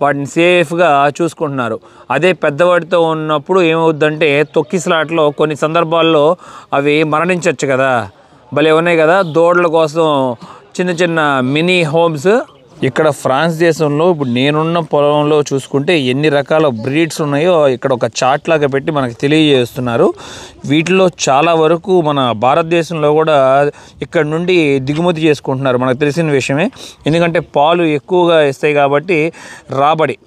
వాటిని సేఫ్గా చూసుకుంటున్నారు. అదే పెద్దవాటితో ఉన్నప్పుడు ఏమవుద్దంటే తొక్కిసలాట్లో కొన్ని సందర్భాల్లో అవి మరణించవచ్చు కదా. భలే ఉన్నాయి కదా దూడల కోసం చిన్న మినీ హోమ్స్. ఇక్కడ ఫ్రాన్స్ దేశంలో ఇప్పుడు నేనున్న పొలంలో చూసుకుంటే ఎన్ని రకాల బ్రీడ్స్ ఉన్నాయో ఇక్కడ ఒక చార్ట్ లాగా పెట్టి మనకు తెలియజేస్తున్నారు. వీటిలో చాలా వరకు మన భారతదేశంలో కూడా ఇక్కడ నుండి దిగుమతి చేసుకుంటున్నారు, మనకు తెలిసిన విషయమే. ఎందుకంటే పాలు ఎక్కువగా ఇస్తాయి కాబట్టి రాబడి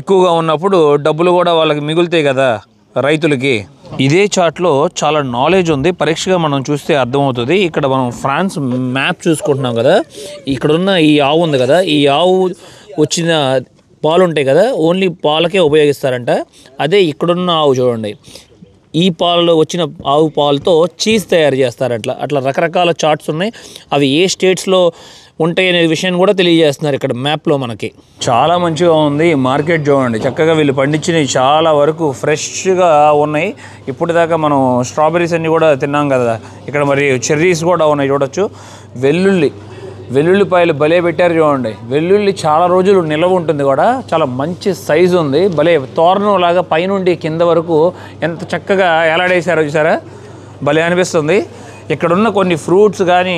ఎక్కువగా ఉన్నప్పుడు డబ్బులు కూడా వాళ్ళకి మిగులుతాయి కదా రైతులకి. ఇదే చార్ట్లో చాలా నాలెడ్జ్ ఉంది, పరీక్షగా మనం చూస్తే అర్థమవుతుంది. ఇక్కడ మనం ఫ్రాన్స్ మ్యాప్ చూసుకుంటున్నాం కదా, ఇక్కడున్న ఈ ఆవు ఉంది కదా, ఈ ఆవు వచ్చిన పాలు ఉంటాయి కదా, ఓన్లీ పాలకే ఉపయోగిస్తారంట. అదే ఇక్కడున్న ఆవు చూడండి, ఈ పాలలో వచ్చిన ఆవు పాలతో చీజ్ తయారు చేస్తారు. అట్లా రకరకాల చార్ట్స్ ఉన్నాయి. అవి ఏ స్టేట్స్లో ఉంటాయి అనే విషయాన్ని కూడా తెలియజేస్తున్నారు ఇక్కడ మ్యాప్లో మనకి. చాలా మంచిగా ఉంది మార్కెట్ చూడండి, చక్కగా వీళ్ళు పండించినవి చాలా వరకు ఫ్రెష్గా ఉన్నాయి. ఇప్పటిదాకా మనం స్ట్రాబెర్రీస్ అన్నీ కూడా తిన్నాం కదా, ఇక్కడ మరి చెర్రీస్ కూడా ఉన్నాయి చూడొచ్చు. వెల్లుల్లిపాయలు భలే పెట్టారు చూడండి. వెల్లుల్లి చాలా రోజులు నిల్వ ఉంటుంది కూడా, చాలా మంచి సైజు ఉంది. భలే తోరణం లాగా పైనుండి కింద వరకు ఎంత చక్కగా ఎలాడేశారో చూసారా, భలే అనిపిస్తుంది. ఇక్కడున్న కొన్ని ఫ్రూట్స్ కానీ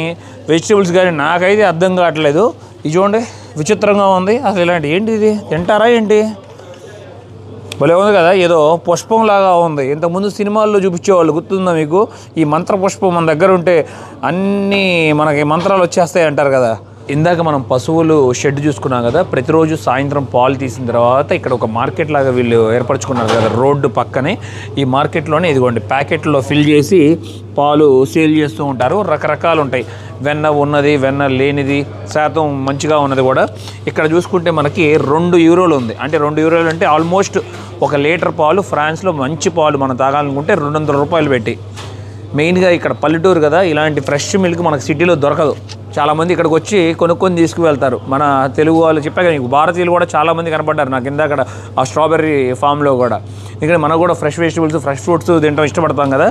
వెజిటబుల్స్ కానీ నాకైతే అర్థం కావట్లేదు. ఇది చూడండి విచిత్రంగా ఉంది అసలు. ఇలాంటి ఏంటి ఇది, తింటారా ఏంటి? భలే ఉంది కదా, ఏదో పుష్పం లాగా ఉంది. ఇంతకుముందు సినిమాల్లో చూపించేవాళ్ళు, గుర్తుందా మీకు? ఈ మంత్ర పుష్పం మన దగ్గర ఉంటే అన్నీ మనకి మంత్రాలు వచ్చేస్తాయి అంటారు కదా. ఇందాక మనం పశువులు షెడ్ చూసుకున్నాం కదా. ప్రతిరోజు సాయంత్రం పాలు తీసిన తర్వాత ఇక్కడ ఒక మార్కెట్ లాగా వీళ్ళు ఏర్పరచుకున్నారు కదా రోడ్డు పక్కనే. ఈ మార్కెట్లోనే ఇదిగోండి ప్యాకెట్లో ఫిల్ చేసి పాలు సేల్ చేస్తూ ఉంటారు. రకరకాలు ఉంటాయి, వెన్న ఉన్నది, వెన్న లేనిది, శాతం మంచిగా ఉన్నది కూడా. ఇక్కడ చూసుకుంటే మనకి €2 ఉంది. అంటే €2 అంటే ఆల్మోస్ట్ 1 లీటర్ పాలు. ఫ్రాన్స్లో మంచి పాలు మనం తాగాలనుకుంటే ₹200 పెట్టి. మెయిన్గా ఇక్కడ పల్లెటూరు కదా, ఇలాంటి ఫ్రెష్ మిల్క్ మనకు సిటీలో దొరకదు. చాలామంది ఇక్కడికి వచ్చి కొనుక్కొని తీసుకువెళ్తారు. మన తెలుగు వాళ్ళు చెప్పాక నీకు భారతీయులు కూడా చాలామంది కనపడ్డారు నాకు ఇందాక ఆ స్ట్రాబెర్రీ ఫామ్లో కూడా. ఇక్కడ మనకు కూడా ఫ్రెష్ వెజిటబుల్స్, ఫ్రెష్ ఫ్రూట్స్ తినడం ఇష్టపడతాం కదా.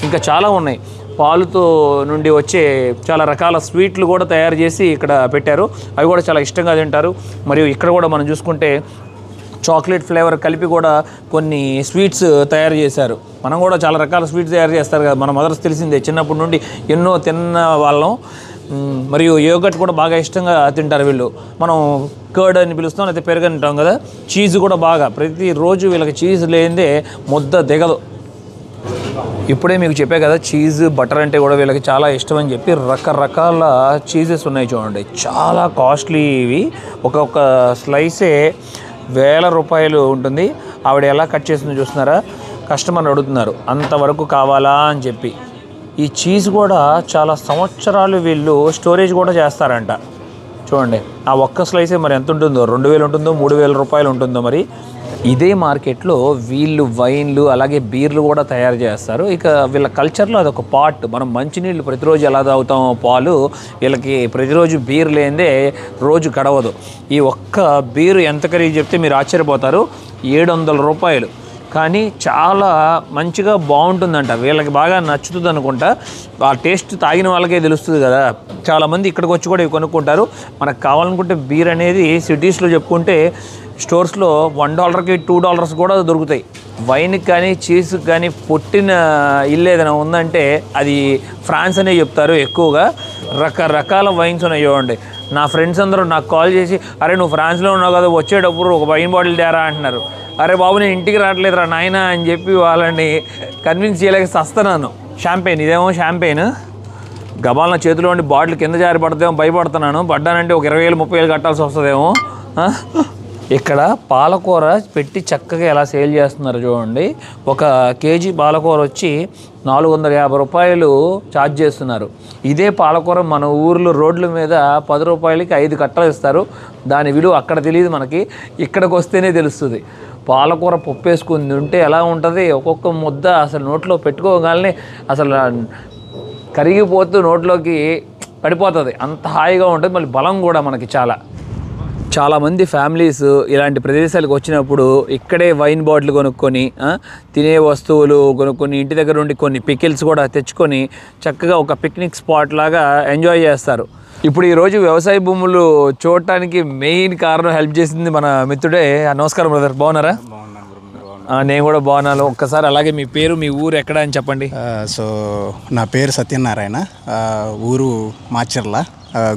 ఇంకా చాలా ఉన్నాయి. పాలుతో నుండి వచ్చే చాలా రకాల స్వీట్లు కూడా తయారు చేసి ఇక్కడ పెట్టారు. అవి కూడా చాలా ఇష్టంగా తింటారు. మరియు ఇక్కడ కూడా మనం చూసుకుంటే చాక్లెట్ ఫ్లేవర్ కలిపి కూడా కొన్ని స్వీట్స్ తయారు చేశారు. మనం కూడా చాలా రకాల స్వీట్స్ తయారు చేస్తారు కదా, మన మదర్స్ తెలిసిందే, చిన్నప్పటి నుండి ఎన్నో తిన్న వాళ్ళం. మరియు యోగట్ కూడా బాగా ఇష్టంగా తింటారు వీళ్ళు. మనం కర్డ్ అని పిలుస్తాం, లేకపోతే పెరుగు అంటాం కదా. చీజ్ కూడా బాగా, ప్రతిరోజు వీళ్ళకి చీజ్ లేనిదే ముద్ద దిగదు. ఇప్పుడే మీకు చెప్పే కదా చీజ్, బటర్ అంటే కూడా వీళ్ళకి చాలా ఇష్టం అని చెప్పి. రకరకాల చీజెస్ ఉన్నాయి చూడండి, చాలా కాస్ట్లీ ఇవి. ఒక్కొక్క స్లైసే ₹1000 ఉంటుంది. ఆవిడ ఎలా కట్ చేసిందో చూస్తున్నారా? కస్టమర్ని అడుగుతున్నారు అంతవరకు కావాలా అని చెప్పి. ఈ చీజ్ కూడా చాలా సంవత్సరాలు వీళ్ళు స్టోరేజ్ కూడా చేస్తారంట. చూడండి ఆ ఒక్క స్లైసే మరి ఎంత ఉంటుందో, 2000 ఉంటుందో, ₹3000 ఉంటుందో మరి. ఇదే మార్కెట్లో వీళ్ళు వైన్లు అలాగే బీర్లు కూడా తయారు చేస్తారు. ఇక వీళ్ళ కల్చర్లో అదొక పార్ట్. మనం మంచినీళ్ళు ప్రతిరోజు ఎలా తాగుతామో పాలు, వీళ్ళకి ప్రతిరోజు బీర్ లేనిదే రోజు గడవదు. ఈ ఒక్క బీరు ఎంత ఖరీదు చెప్తే మీరు ఆశ్చర్యపోతారు, ₹700. కానీ చాలా మంచిగా బాగుంటుందంట, వీళ్ళకి బాగా నచ్చుతుంది అనుకుంటా. ఆ టేస్ట్ తాగిన వాళ్ళకే తెలుస్తుంది కదా. చాలామంది ఇక్కడికి వచ్చి కూడా ఇవి కొనుక్కుంటారు. మనకు కావాలనుకుంటే బీర్ అనేది సిటీస్లో చెప్పుకుంటే స్టోర్స్లో $1కి $2 కూడా దొరుకుతాయి. వైన్కి కానీ చీజ్కి కానీ పుట్టిన ఇల్లు ఏదైనా ఉందంటే అది ఫ్రాన్స్ అనే చెప్తారు ఎక్కువగా. రకరకాల వైన్స్ ఉన్నాయి చూడండి. నా ఫ్రెండ్స్ అందరూ నాకు కాల్ చేసి, అరే నువ్వు ఫ్రాన్స్లో ఉన్నావు కదా, వచ్చేటప్పుడు ఒక వైన్ బాటిల్ తేరా అంటున్నారు. అరే బాబు నేను ఇంటికి రావట్లేదురా నాయన అని చెప్పి వాళ్ళని కన్విన్స్ చేయలేక వస్తున్నాను. షాంపెయిన్, ఇదేమో షాంపెయిన్. గబాల చేతిలో ఉండి బాటిల్ కింద జారి పడతామో భయపడుతున్నాను. పడ్డానంటే ఒక 20,000-30,000 కట్టాల్సి వస్తుందేమో. ఇక్కడ పాలకూర పెట్టి చక్కగా ఎలా సేల్ చేస్తున్నారు చూడండి. 1 కేజీ పాలకూర వచ్చి ₹450 ఛార్జ్ చేస్తున్నారు. ఇదే పాలకూర మన ఊర్లో రోడ్ల మీద ₹10కి 5 కట్టలు ఇస్తారు. దాని విలువ అక్కడ తెలియదు మనకి, ఇక్కడికి వస్తేనే తెలుస్తుంది. పాలకూర పప్పు వేసుకుని ఉంటే ఎలా ఉంటుంది, ఒక్కొక్క ముద్ద అసలు నోట్లో పెట్టుకోగానే అసలు కరిగిపోతూ నోట్లోకి పడిపోతుంది. అంత హాయిగా ఉంటుంది. మళ్ళీ బలం కూడా మనకి చాలామంది ఫ్యామిలీస్ ఇలాంటి ప్రదేశాలకు వచ్చినప్పుడు ఇక్కడే వైన్ బాటిల్ కొనుక్కొని, తినే వస్తువులు కొనుక్కొని, ఇంటి దగ్గర నుండి కొన్ని పికిల్స్ కూడా తెచ్చుకొని చక్కగా ఒక పిక్నిక్ స్పాట్ లాగా ఎంజాయ్ చేస్తారు. ఇప్పుడు ఈరోజు వ్యవసాయ భూములు చూడటానికి మెయిన్ కారణం హెల్ప్ చేసింది మన మిత్రుడే. నమస్కారం బ్రదర్, బాగున్నారా? నేను కూడా బాగున్నాను. ఒక్కసారి అలాగే మీ పేరు, మీ ఊరు ఎక్కడ అని చెప్పండి. సో నా పేరు సత్యనారాయణ, ఊరు మాచర్ల,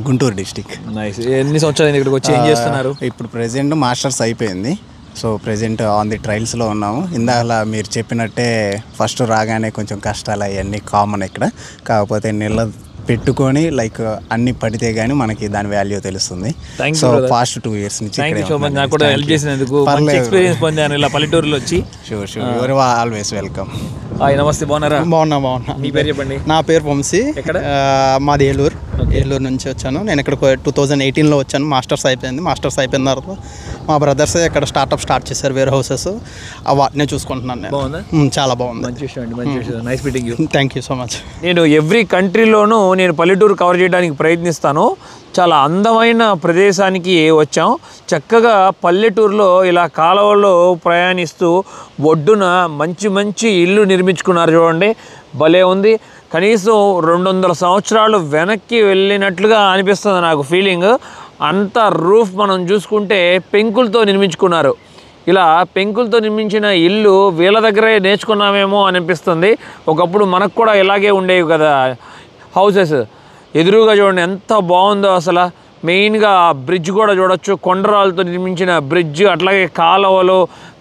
గుంటూరు డిస్టిక్. నైస్. ఎన్ని సంవత్సరాలు ఇక్కడికి వచ్చి ఏం చేస్తున్నారు? ఇప్పుడు ప్రెజెంట్ మాస్టర్స్ అయిపోయింది. సో ప్రెజెంట్ ఆన్ ది ట్రయల్స్లో ఉన్నాము. ఇందాక మీరు చెప్పినట్టే ఫస్ట్ రాగానే కొంచెం కష్టాలు అవన్నీ కామన్ ఇక్కడ. కాకపోతే నీళ్ళ పెట్టుకొని లైక్ అన్ని పడితే గానీ మనకి దాని వాల్యూ తెలుస్తుంది. సో ఫాస్ట్ 2 years నుంచి నాకు కూడా హెల్ప్ చేసినందుకు మంచి ఎక్స్పీరియన్స్ పొందాను ఇలా పల్లెటూరులో వచ్చి. Sure your always welcome. నమస్తే, బాగున్నారా? బాగున్నా. మీ పేరు చెప్పండి. నా పేరు వంశీ. ఎక్కడ? మాది ఏలూరు. ఏలూరు నుంచి వచ్చాను. నేను ఇక్కడ 2018లో వచ్చాను. మాస్టర్స్ అయిపోయిన తర్వాత మా బ్రదర్స్ ఇక్కడ స్టార్ట్ చేశారు వేర్ హౌసెస్. వాటినే చూసుకుంటున్నాను నేను. బాగుందా? చాలా బాగుంది. మంచి విషయం అండి, మంచి విషయం. Nice meeting you. Thank you so much. నేను ఎవ్రీ కంట్రీలోనూ నేను పల్లెటూరు కవర్ చేయడానికి ప్రయత్నిస్తాను. చాలా అందమైన ప్రదేశానికి వచ్చాం. చక్కగా పల్లెటూరులో ఇలా కాలువలో ప్రయాణిస్తూ ఒడ్డున మంచి మంచి ఇల్లు నిర్మించుకున్నారు చూడండి. భలే ఉంది. కనీసం 200 సంవత్సరాలు వెనక్కి వెళ్ళినట్లుగా అనిపిస్తుంది నాకు ఫీలింగ్. అంత రూఫ్ మనం చూసుకుంటే పెంకులతో నిర్మించుకున్నారు. ఇలా పెంకులతో నిర్మించిన ఇల్లు వీళ్ళ దగ్గరే నేర్చుకున్నామేమో అనిపిస్తుంది. ఒకప్పుడు మనకు కూడా ఇలాగే ఉండేవి కదా హౌసెస్. ఎదురుగా చూడండి ఎంత బాగుందో అసలు. మెయిన్గా బ్రిడ్జ్ కూడా చూడొచ్చు, కొండరాలతో నిర్మించిన బ్రిడ్జ్. అట్లాగే కాలువలు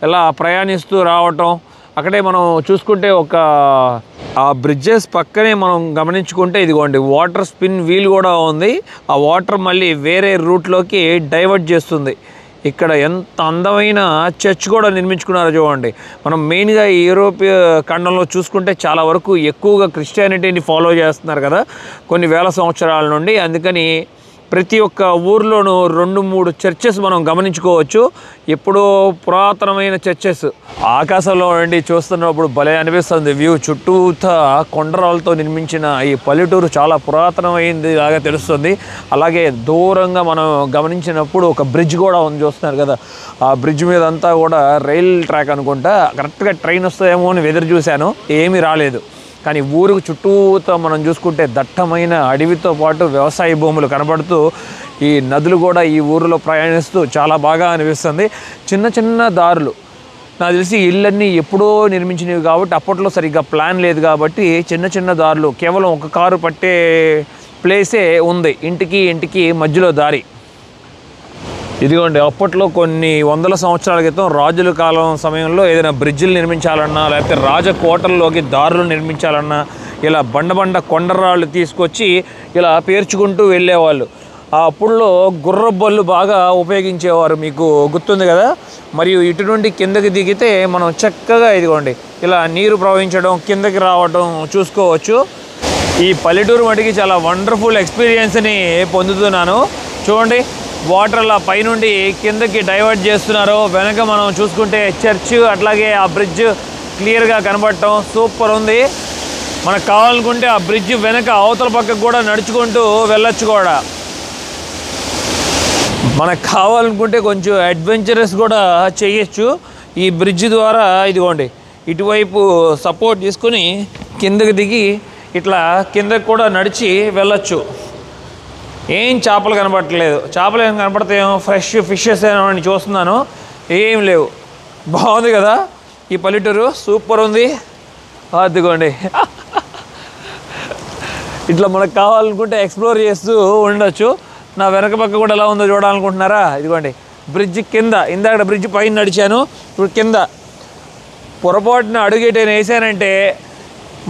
ఇలా ప్రయాణిస్తూ రావటం. అక్కడే మనం చూసుకుంటే ఆ బ్రిడ్జెస్ పక్కనే మనం గమనించుకుంటే ఇదిగోండి వాటర్ స్పిన్ వీల్ కూడా ఉంది. ఆ వాటర్ మళ్ళీ వేరే రూట్లోకి డైవర్ట్ చేస్తుంది. ఇక్కడ ఎంత అందమైన చర్చ్ కూడా నిర్మించుకున్నారో చూడండి. మనం మెయిన్గా ఈ యూరోపియా ఖండంలో చూసుకుంటే చాలా వరకు ఎక్కువగా క్రిస్టియానిటీని ఫాలో చేస్తున్నారు కదా కొన్ని వేల సంవత్సరాల నుండి. అందుకని ప్రతి ఒక్క ఊర్లోనూ 2-3 చర్చెస్ మనం గమనించుకోవచ్చు. ఎప్పుడో పురాతనమైన చర్చెస్. ఆకాశంలో నుండి చూస్తున్నప్పుడు భలే అనిపిస్తుంది వ్యూ. చుట్టూతా కొండరాలతో నిర్మించిన ఈ పల్లెటూరు చాలా పురాతనమైంది లాగా తెలుస్తుంది. అలాగే దూరంగా మనం గమనించినప్పుడు ఒక బ్రిడ్జ్ కూడా ఉంది, చూస్తున్నారు కదా. ఆ బ్రిడ్జ్ మీద అంతా కూడా రైల్ ట్రాక్ అనుకుంటా. కరెక్ట్గా ట్రైన్ వస్తుందేమో అని ఎదురు చూశాను, ఏమీ రాలేదు. కానీ ఊరికి చుట్టూతో మనం చూసుకుంటే దట్టమైన అడవితో పాటు వ్యవసాయ భూములు కనబడుతూ ఈ నదులు కూడా ఈ ఊరిలో ప్రయాణిస్తూ చాలా బాగా అనిపిస్తుంది. చిన్న చిన్న దారులు, నాకు తెలిసి ఇళ్ళన్నీ ఎప్పుడో నిర్మించినవి కాబట్టి అప్పట్లో సరిగ్గా ప్లాన్ లేదు కాబట్టి చిన్న చిన్న దారులు, కేవలం ఒక కారు పట్టే ప్లేసే ఉంది ఇంటికి మధ్యలో దారి. ఇదిగోండి అప్పట్లో కొన్ని వందల సంవత్సరాల క్రితం రాజుల కాలం సమయంలో ఏదైనా బ్రిడ్జిలు నిర్మించాలన్నా లేకపోతే రాజకోటల్లోకి దారులు నిర్మించాలన్నా ఇలా బండ కొండరాళ్ళు తీసుకొచ్చి ఇలా పేర్చుకుంటూ వెళ్ళేవాళ్ళు. అప్పుడులో గుర్రబళ్ళు బాగా ఉపయోగించేవారు, మీకు గుర్తుంది కదా. మరియు ఇటు నుండి కిందకి దిగితే మనం చక్కగా ఇదిగోండి ఇలా నీరు ప్రవహించడం, కిందకి రావడం చూసుకోవచ్చు. ఈ పల్లెటూరు మటుకి చాలా వండర్ఫుల్ ఎక్స్పీరియన్స్ని పొందుతున్నాను. చూడండి వాటర్ అలా పైనుండి కిందకి డైవర్ట్ చేస్తున్నారు. వెనక మనం చూసుకుంటే చర్చ్, అట్లాగే ఆ బ్రిడ్జ్ క్లియర్గా కనబడటం సూపర్ ఉంది. మనకు కావాలనుకుంటే ఆ బ్రిడ్జ్ వెనక అవతల పక్కకు కూడా నడుచుకుంటూ వెళ్ళొచ్చు కూడా. మనకు కావాలనుకుంటే కొంచెం అడ్వెంచరస్ కూడా చేయొచ్చు ఈ బ్రిడ్జ్ ద్వారా. ఇదిగోండి ఇటువైపు సపోర్ట్ తీసుకుని కిందకి దిగి ఇట్లా కిందకి కూడా నడిచి వెళ్ళొచ్చు. ఏం చేపలు కనబడట్లేదు, చేపలు ఏం కనపడతాయేమో, ఫ్రెష్ ఫిషెస్ ఏమని చూస్తున్నాను, ఏం లేవు. బాగుంది కదా ఈ పల్లెటూరు, సూపర్ ఉంది. అదిగోండి ఇట్లా మనకు కావాలనుకుంటే ఎక్స్ప్లోర్ చేస్తూ ఉండొచ్చు. నా వెనక పక్క కూడా ఎలా ఉందో చూడాలనుకుంటున్నారా? ఇదిగోండి బ్రిడ్జ్ కింద, ఇందాక బ్రిడ్జ్ పైన నడిచాను, ఇప్పుడు కింద పొరపాటున అడుగేటైనా వేసానంటే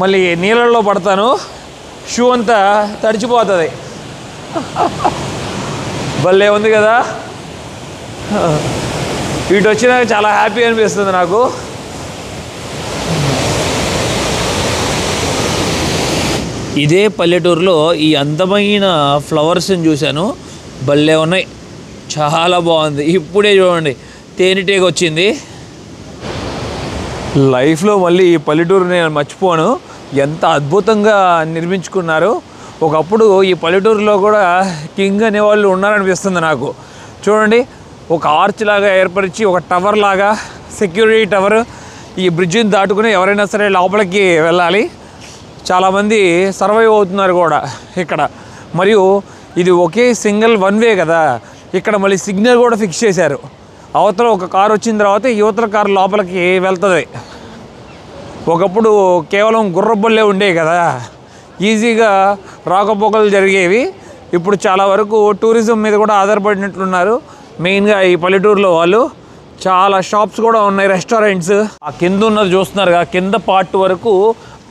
మళ్ళీ నీళ్ళల్లో పడతాను, షూ అంతా తడిచిపోతుంది. భలే ఉంది కదా. ఇటు వచ్చినాక చాలా హ్యాపీ అనిపిస్తుంది నాకు. ఇదే పల్లెటూరులో ఈ అందమైన ఫ్లవర్స్ని చూశాను, భలే ఉన్నాయి, చాలా బాగుంది. ఇప్పుడే చూడండి తేనెటీగ వచ్చింది. లైఫ్లో మళ్ళీ ఈ పల్లెటూరు నేను మర్చిపోను, ఎంత అద్భుతంగా నిర్మించుకున్నారు. ఒకప్పుడు ఈ పల్లెటూరులో కూడా కింగ్ అనేవాళ్ళు ఉన్నారనిపిస్తుంది నాకు. చూడండి ఒక ఆర్చ్ లాగా ఏర్పరిచి ఒక టవర్ లాగా, సెక్యూరిటీ టవర్. ఈ బ్రిడ్జిని దాటుకుని ఎవరైనా సరే లోపలికి వెళ్ళాలి. చాలామంది సర్వైవ్ అవుతున్నారు కూడా ఇక్కడ. మరియు ఇది ఒకే సింగిల్ వన్ వే కదా, ఇక్కడ మళ్ళీ సిగ్నల్ కూడా ఫిక్స్ చేశారు. అవతల ఒక కారు వచ్చిన తర్వాత యువతల కారు లోపలికి వెళ్తుంది. ఒకప్పుడు కేవలం గుర్రబళ్ళే ఉండేవి కదా, ఈజీగా రాకపోకలు జరిగేవి. ఇప్పుడు చాలా వరకు టూరిజం మీద కూడా ఆధారపడినట్లున్నారు మెయిన్గా ఈ పల్లెటూరులో వాళ్ళు. చాలా షాప్స్ కూడా ఉన్నాయి, రెస్టారెంట్స్. ఆ కింద ఉన్నది చూస్తున్నారు కదా, కింద పార్ట్ వరకు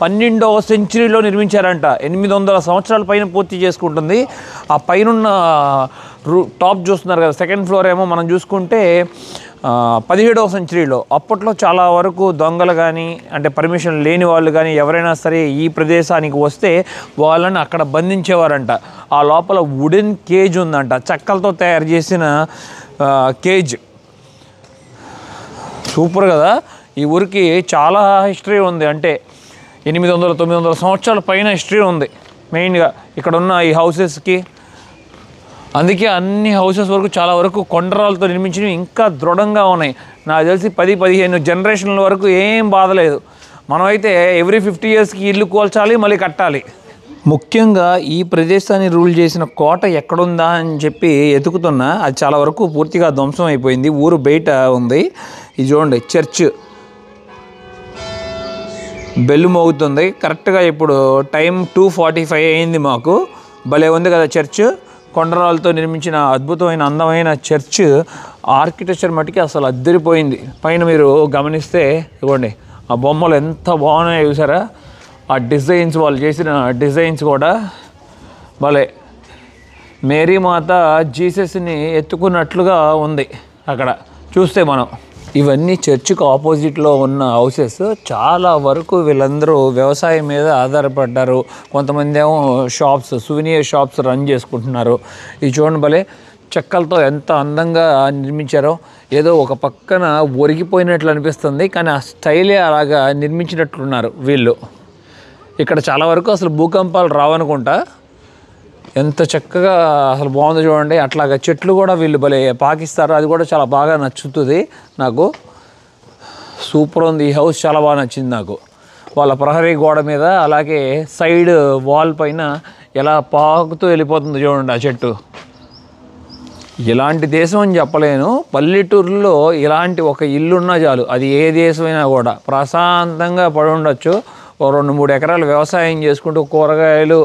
12వ సెంచరీలో నిర్మించారంట. 800 సంవత్సరాల పైన పూర్తి చేసుకుంటుంది. ఆ పైన టాప్ చూస్తున్నారు కదా, సెకండ్ ఫ్లోర్ ఏమో మనం చూసుకుంటే 17వ సెంచరీలో. అప్పట్లో చాలా వరకు దొంగలు కానీ, అంటే పర్మిషన్ లేని వాళ్ళు కానీ ఎవరైనా సరే ఈ ప్రదేశానికి వస్తే వాళ్ళని అక్కడ బంధించేవారంట. ఆ లోపల వుడెన్ కేజ్ ఉందంట, చెక్కలతో తయారు చేసిన కేజ్. సూపర్ కదా. ఈ ఊరికి చాలా హిస్టరీ ఉంది, అంటే 800-900 సంవత్సరాల పైన హిస్టరీ ఉంది మెయిన్గా ఇక్కడ ఉన్న ఈ హౌసెస్కి. అందుకే అన్ని హౌసెస్ వరకు చాలా వరకు కొండరాలతో నిర్మించినవి ఇంకా దృఢంగా ఉన్నాయి. నాకు తెలిసి 10-15 జనరేషన్ల వరకు ఏం బాధలేదు. మనమైతే ఎవ్రీ 50 ఇయర్స్కి ఇల్లు కూల్చాలి, మళ్ళీ కట్టాలి. ముఖ్యంగా ఈ ప్రదేశాన్ని రూల్ చేసిన కోట ఎక్కడుందా అని చెప్పి ఎతుకుతున్నా, అది చాలా వరకు పూర్తిగా ధ్వంసం అయిపోయింది. ఊరు బయట ఉంది. ఇది చూడండి చర్చ్, బెల్లు మోగుతుంది. కరెక్ట్గా ఇప్పుడు టైం 2:45 అయింది మాకు. భలే ఉంది కదా చర్చ్, కొండరాలతో నిర్మించిన అద్భుతమైన అందమైన చర్చ్. ఆర్కిటెక్చర్ మటుకి అసలు అద్దరిపోయింది. పైన మీరు గమనిస్తే ఇవ్వండి ఆ బొమ్మలు ఎంత బాగున్నాయో చూసారా. ఆ డిజైన్స్ వాళ్ళు చేసిన డిజైన్స్ కూడా భలే. మేరీ మాత జీసస్ని ఎత్తుకున్నట్లుగా ఉంది అక్కడ చూస్తే మనం. ఇవన్నీ చర్చికి ఆపోజిట్లో ఉన్న హౌసెస్. చాలా వరకు వీళ్ళందరూ వ్యవసాయం మీద ఆధారపడ్డారు. కొంతమంది ఏమో షాప్స్, సువెనీర్ షాప్స్ రన్ చేసుకుంటున్నారు. ఇది చూడండి భలే చెక్కలతో ఎంత అందంగా నిర్మించారో. ఏదో ఒక పక్కన ఒరిగిపోయినట్లు అనిపిస్తుంది, కానీ ఆ స్టైలే అలాగా నిర్మించినట్లున్నారు వీళ్ళు. ఇక్కడ చాలా వరకు అసలు భూకంపాలు రావనుకుంటా. ఎంత చక్కగా అసలు బాగుంది చూడండి. అట్లాగా చెట్లు కూడా వీళ్ళు భలే పాకిస్తారు. అది కూడా చాలా బాగా నచ్చుతుంది నాకు. సూపర్ ఉంది ఈ హౌస్, చాలా బాగా నచ్చింది నాకు. వాళ్ళ ప్రహరీ గోడ మీద అలాగే సైడ్ వాల్ పైన ఎలా పాకుతూ వెళ్ళిపోతుంది చూడండి ఆ చెట్టు. ఇలాంటి దేశం అని చెప్పలేను, పల్లెటూరులో ఇలాంటి ఒక ఇల్లున్నా చాలు. అది ఏ దేశమైనా కూడా ప్రశాంతంగా పడి ఉండొచ్చు. ఓ 2-3 ఎకరాలు వ్యవసాయం చేసుకుంటూ కూరగాయలు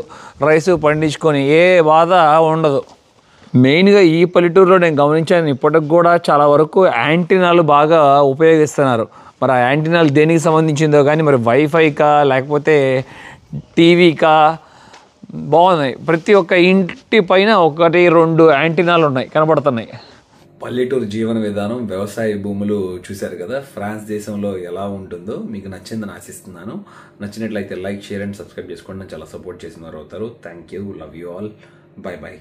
రైసు పండించుకొని ఏ బాధ ఉండదు. మెయిన్గా ఈ పల్లెటూరులో నేను గమనించాను, ఇప్పటికి కూడా చాలా వరకు యాంటీనాలు బాగా ఉపయోగిస్తున్నారు. మరి ఆ యాంటీనాలు దేనికి సంబంధించిందో కానీ, మరి వైఫైకా లేకపోతే టీవీకా బాగున్నాయి. ప్రతి ఒక్క ఇంటి పైన 1-2 యాంటీనాలు ఉన్నాయి, కనబడుతున్నాయి. పల్లెటూరు జీవన విధానం, వ్యవసాయ భూములు చూశారు కదా. ఫ్రాన్స్ దేశంలో ఎలా ఉంటుందో మీకు నచ్చిందని ఆశిస్తున్నాను. నచ్చినట్లయితే లైక్, షేర్ అండ్ సబ్స్క్రైబ్ చేసుకోండి. చాలా సపోర్ట్ చేసిన వారు అవుతారు. Thank you, love you all, by by.